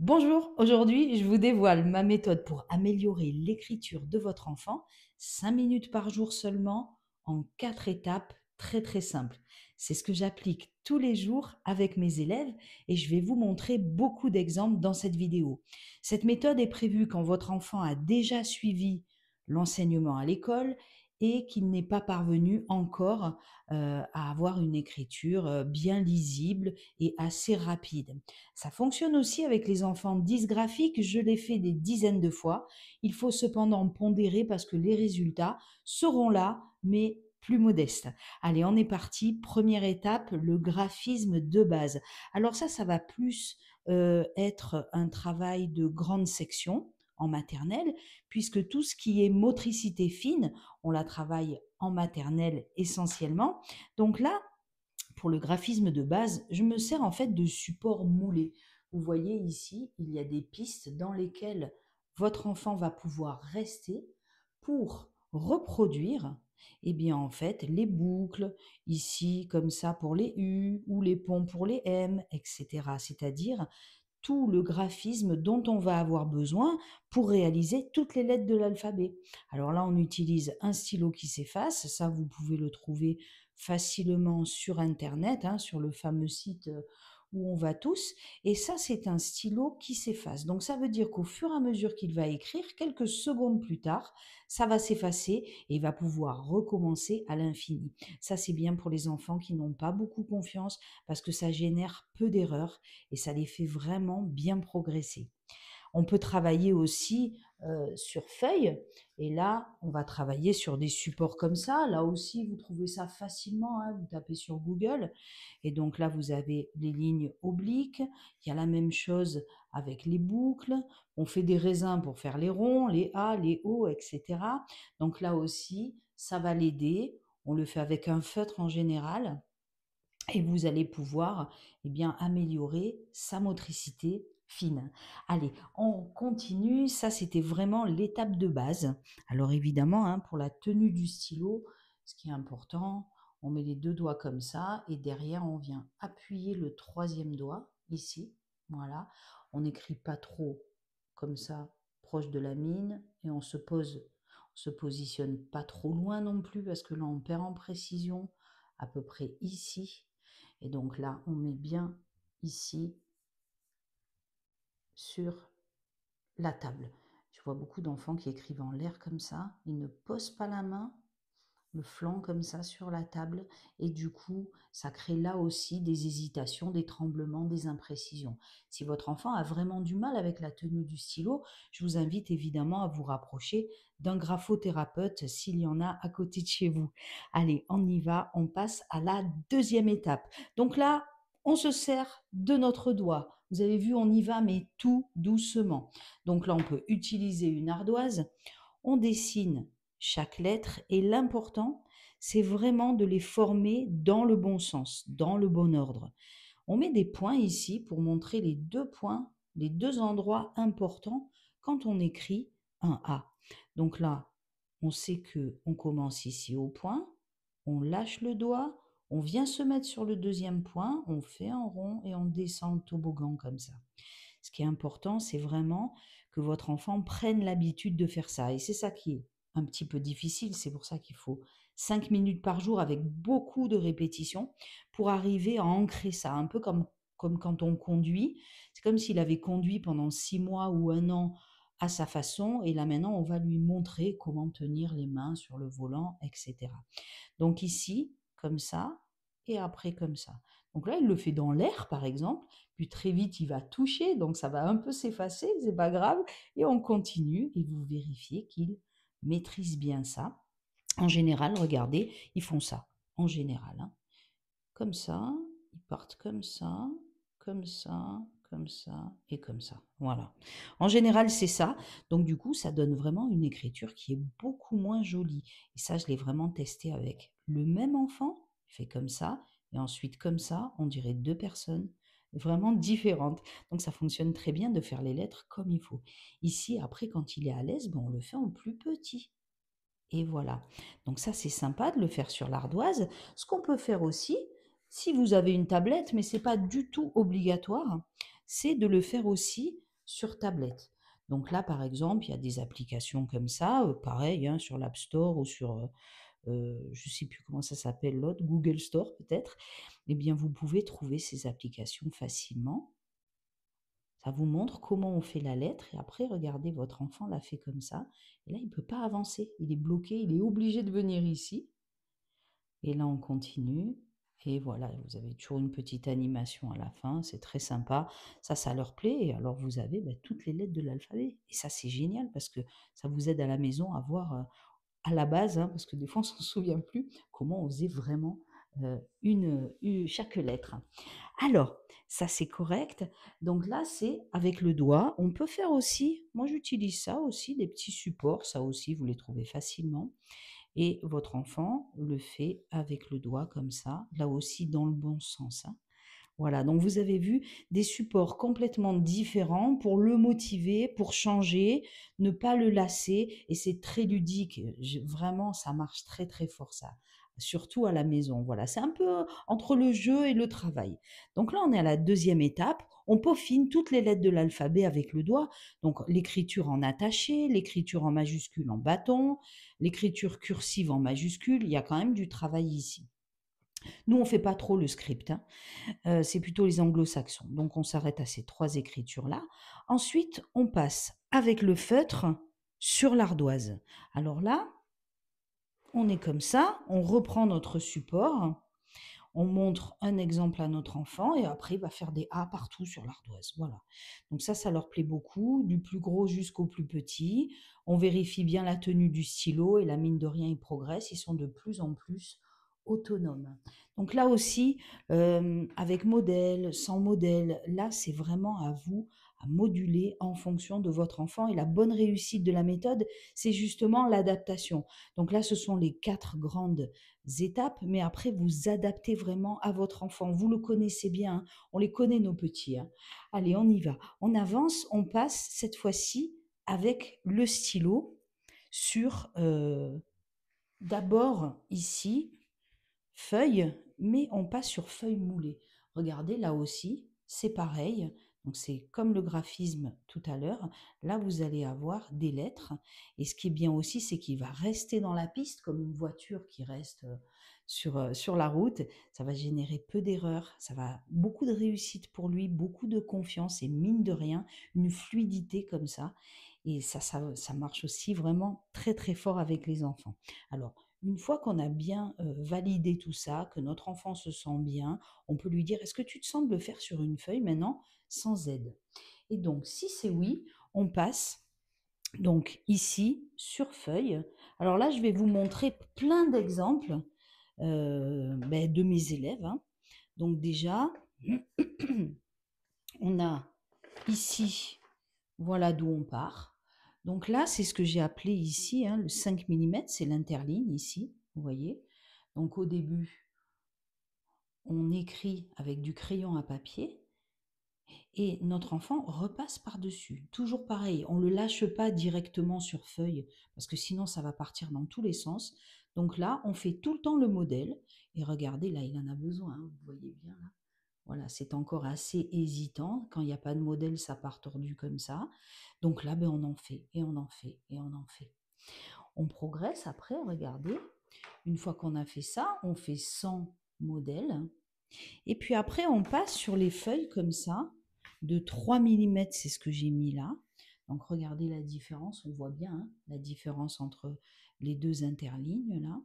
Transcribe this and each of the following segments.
Bonjour, aujourd'hui je vous dévoile ma méthode pour améliorer l'écriture de votre enfant, 5 minutes par jour seulement, en 4 étapes très simples. C'est ce que j'applique tous les jours avec mes élèves et je vais vous montrer beaucoup d'exemples dans cette vidéo. Cette méthode est prévue quand votre enfant a déjà suivi l'enseignement à l'école et qu'il n'est pas parvenu encore à avoir une écriture bien lisible et assez rapide. Ça fonctionne aussi avec les enfants dysgraphiques, je l'ai fait des dizaines de fois. Il faut cependant pondérer parce que les résultats seront là, mais plus modestes. Allez, on est parti. Première étape, le graphisme de base. Alors ça va plus être un travail de grande section en maternelle, puisque tout ce qui est motricité fine, on la travaille en maternelle essentiellement. Donc là, pour le graphisme de base, je me sers en fait de supports moulés. Vous voyez ici, il y a des pistes dans lesquelles votre enfant va pouvoir rester pour reproduire eh bien en fait les boucles, ici comme ça pour les U ou les ponts pour les M, etc. C'est-à-dire tout le graphisme dont on va avoir besoin pour réaliser toutes les lettres de l'alphabet. Alors là, on utilise un stylo qui s'efface. Ça, vous pouvez le trouver facilement sur Internet, hein, sur le fameux site où on va tous. Et ça, c'est un stylo qui s'efface. Donc ça veut dire qu'au fur et à mesure qu'il va écrire, quelques secondes plus tard, ça va s'effacer et il va pouvoir recommencer à l'infini. Ça, c'est bien pour les enfants qui n'ont pas beaucoup confiance parce que ça génère peu d'erreurs et ça les fait vraiment bien progresser. On peut travailler aussi sur feuille et là, on va travailler sur des supports comme ça. Là aussi, vous trouvez ça facilement, hein, vous tapez sur Google et donc là, vous avez les lignes obliques. Il y a la même chose avec les boucles. On fait des raisins pour faire les ronds, les A, les O, etc. Donc là aussi, ça va l'aider. On le fait avec un feutre en général et vous allez pouvoir bien améliorer sa motricité fine. Allez, on continue. Ça, c'était vraiment l'étape de base. Alors évidemment, hein, pour la tenue du stylo, ce qui est important, on met les deux doigts comme ça et derrière, on vient appuyer le troisième doigt ici. Voilà. On n'écrit pas trop comme ça, proche de la mine et on se positionne pas trop loin non plus parce que là, on perd en précision à peu près ici. Et donc là, on met bien ici sur la table. Je vois beaucoup d'enfants qui écrivent en l'air comme ça. Ils ne posent pas la main, le flanc comme ça sur la table. Et du coup, ça crée là aussi des hésitations, des tremblements, des imprécisions. Si votre enfant a vraiment du mal avec la tenue du stylo, je vous invite évidemment à vous rapprocher d'un graphothérapeute s'il y en a à côté de chez vous. Allez, on y va, on passe à la deuxième étape. Donc là, on se sert de notre doigt. Vous avez vu, on y va, mais tout doucement. Donc là, on peut utiliser une ardoise. On dessine chaque lettre et l'important, c'est vraiment de les former dans le bon sens, dans le bon ordre. On met des points ici pour montrer les deux points, les deux endroits importants quand on écrit un A. Donc là, on sait que on commence ici au point, on lâche le doigt, on vient se mettre sur le deuxième point, on fait un rond et on descend en toboggan comme ça. Ce qui est important, c'est vraiment que votre enfant prenne l'habitude de faire ça. Et c'est ça qui est un petit peu difficile. C'est pour ça qu'il faut 5 minutes par jour avec beaucoup de répétitions pour arriver à ancrer ça. Un peu comme quand on conduit. C'est comme s'il avait conduit pendant 6 mois ou un an à sa façon. Et là maintenant, on va lui montrer comment tenir les mains sur le volant, etc. Donc ici, comme ça, et après comme ça. Donc là, il le fait dans l'air, par exemple, puis très vite, il va toucher, donc ça va un peu s'effacer, c'est pas grave, et on continue, et vous vérifiez qu'il maîtrise bien ça. En général, regardez, ils font ça, en général. Hein. Comme ça, ils partent comme ça, comme ça, comme ça et comme ça. Voilà. En général, c'est ça. Donc du coup, ça donne vraiment une écriture qui est beaucoup moins jolie. Et ça, je l'ai vraiment testé avec le même enfant, il fait comme ça, et ensuite comme ça, on dirait deux personnes vraiment différentes. Donc ça fonctionne très bien de faire les lettres comme il faut. Ici, après, quand il est à l'aise, ben, on le fait en plus petit. Et voilà. Donc ça, c'est sympa de le faire sur l'ardoise. Ce qu'on peut faire aussi, si vous avez une tablette, mais c'est pas du tout obligatoire, c'est de le faire aussi sur tablette. Donc là, par exemple, il y a des applications comme ça, pareil, hein, sur l'App Store ou sur, je ne sais plus comment ça s'appelle l'autre, Google Store peut-être. Eh bien, vous pouvez trouver ces applications facilement. Ça vous montre comment on fait la lettre et après, regardez, votre enfant l'a fait comme ça. Et là, il ne peut pas avancer. Il est bloqué, il est obligé de venir ici. Et là, on continue. Et voilà, vous avez toujours une petite animation à la fin. C'est très sympa. Ça leur plaît. Et alors, vous avez toutes les lettres de l'alphabet. Et ça, c'est génial parce que ça vous aide à la maison à voir à la base, hein, parce que des fois, on ne s'en souvient plus, comment on faisait vraiment chaque lettre. Alors, ça c'est correct. Donc là, c'est avec le doigt. On peut faire aussi, moi j'utilise ça aussi, des petits supports, ça aussi vous les trouvez facilement. Et votre enfant le fait avec le doigt comme ça, là aussi dans le bon sens, hein. Voilà, donc vous avez vu des supports complètement différents pour le motiver, pour changer, ne pas le lasser et c'est très ludique. Vraiment, ça marche très très fort ça, surtout à la maison. Voilà, c'est un peu entre le jeu et le travail. Donc là, on est à la deuxième étape. On peaufine toutes les lettres de l'alphabet avec le doigt. Donc l'écriture en attaché, l'écriture en majuscule en bâton, l'écriture cursive en majuscule. Il y a quand même du travail ici. Nous, on ne fait pas trop le script, hein. C'est plutôt les anglo-saxons. Donc on s'arrête à ces 3 écritures-là. Ensuite, on passe avec le feutre sur l'ardoise. Alors là, on est comme ça, on reprend notre support, on montre un exemple à notre enfant et après il va faire des A partout sur l'ardoise. Voilà. Donc ça leur plaît beaucoup, du plus gros jusqu'au plus petit. On vérifie bien la tenue du stylo et la mine de rien, ils progressent, ils sont de plus en plus autonomes. Donc là aussi, avec modèle, sans modèle, là c'est vraiment à vous à moduler en fonction de votre enfant et la bonne réussite de la méthode, c'est justement l'adaptation. Donc là, ce sont les 4 grandes étapes, mais après, vous adaptez vraiment à votre enfant. Vous le connaissez bien, hein. On les connaît, nos petits, hein. Allez, on y va. On avance, on passe cette fois-ci avec le stylo sur, d'abord ici, feuille, mais on passe sur feuille moulée. Regardez, là aussi, c'est pareil. Donc, c'est comme le graphisme tout à l'heure. Là, vous allez avoir des lettres. Et ce qui est bien aussi, c'est qu'il va rester dans la piste comme une voiture qui reste sur la route. Ça va générer peu d'erreurs. Ça va beaucoup de réussite pour lui, beaucoup de confiance et mine de rien, une fluidité comme ça. Et ça marche aussi vraiment très, très fort avec les enfants. Alors, une fois qu'on a bien validé tout ça, que notre enfant se sent bien, on peut lui dire: «Est-ce que tu te sens de le faire sur une feuille maintenant sans aide?» Et donc si c'est oui, on passe donc ici sur feuille. Alors là, je vais vous montrer plein d'exemples, de mes élèves, hein. Donc déjà, on a ici, voilà d'où on part. Donc là, c'est ce que j'ai appelé ici, hein, le 5 millimètres, c'est l'interligne ici, vous voyez. Donc au début, on écrit avec du crayon à papier et notre enfant repasse par-dessus. Toujours pareil, on ne le lâche pas directement sur feuille parce que sinon ça va partir dans tous les sens. Donc là, on fait tout le temps le modèle et regardez, là, il en a besoin, hein, vous voyez bien là. Voilà, c'est encore assez hésitant. Quand il n'y a pas de modèle, ça part tordu comme ça. Donc là, on en fait et on en fait et on en fait. On progresse après, regardez. Une fois qu'on a fait ça, on fait 100 modèles. Et puis après, on passe sur les feuilles comme ça, de 3 millimètres, c'est ce que j'ai mis là. Donc regardez la différence, on voit bien, hein, la différence entre les deux interlignes là.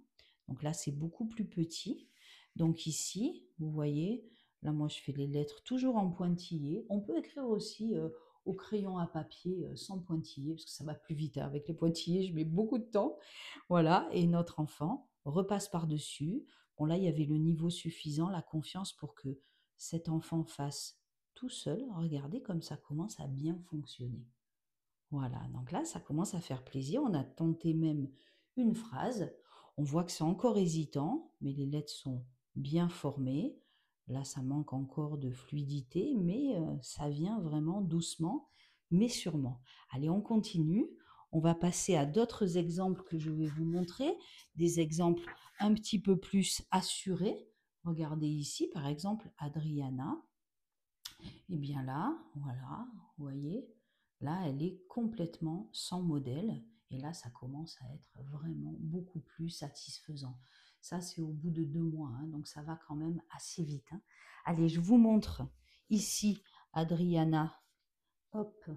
Donc là, c'est beaucoup plus petit. Donc ici, vous voyez, là moi je fais les lettres toujours en pointillé. On peut écrire aussi au crayon à papier sans pointillé, parce que ça va plus vite, hein. Avec les pointillés, je mets beaucoup de temps. Voilà, et notre enfant repasse par-dessus. Bon, là, il y avait le niveau suffisant, la confiance pour que cet enfant fasse tout seul. Regardez comme ça commence à bien fonctionner. Voilà, donc là, ça commence à faire plaisir. On a tenté même une phrase. On voit que c'est encore hésitant, mais les lettres sont bien formées. Là, ça manque encore de fluidité, mais ça vient vraiment doucement, mais sûrement. Allez, on continue. On va passer à d'autres exemples que je vais vous montrer, des exemples un petit peu plus assurés. Regardez ici, par exemple, Adriana. Et bien là, voilà, vous voyez, Là, elle est complètement sans modèle. Et là, ça commence à être vraiment beaucoup plus satisfaisant. Ça, c'est au bout de 2 mois, hein, donc ça va quand même assez vite, hein. Allez, je vous montre ici Adriana. Hop,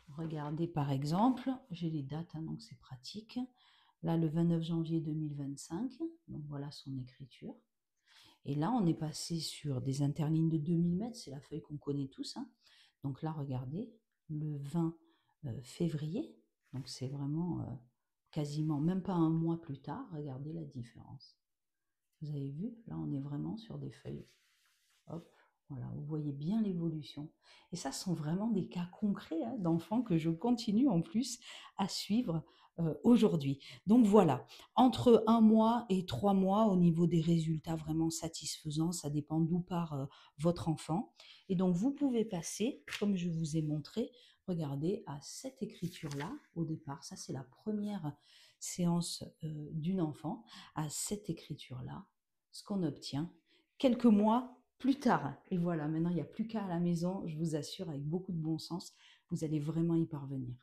regardez par exemple, j'ai les dates, hein, donc c'est pratique. Là, le 29 janvier 2025, donc voilà son écriture. Et là, on est passé sur des interlignes de 2000 mètres, c'est la feuille qu'on connaît tous, hein. Donc là, regardez, le 20 février, donc c'est vraiment quasiment, même pas un mois plus tard, regardez la différence. Vous avez vu, là, on est vraiment sur des feuilles. Hop, voilà, vous voyez bien l'évolution. Et ça, ce sont vraiment des cas concrets, hein, d'enfants que je continue en plus à suivre aujourd'hui. Donc voilà, entre 1 mois et 3 mois au niveau des résultats vraiment satisfaisants, ça dépend d'où part votre enfant. Et donc vous pouvez passer, comme je vous ai montré, regardez, à cette écriture-là au départ. Ça, c'est la première séance d'une enfant. À cette écriture-là, ce qu'on obtient quelques mois plus tard. Et voilà, maintenant, il n'y a plus qu'à la maison, je vous assure, avec beaucoup de bon sens, vous allez vraiment y parvenir.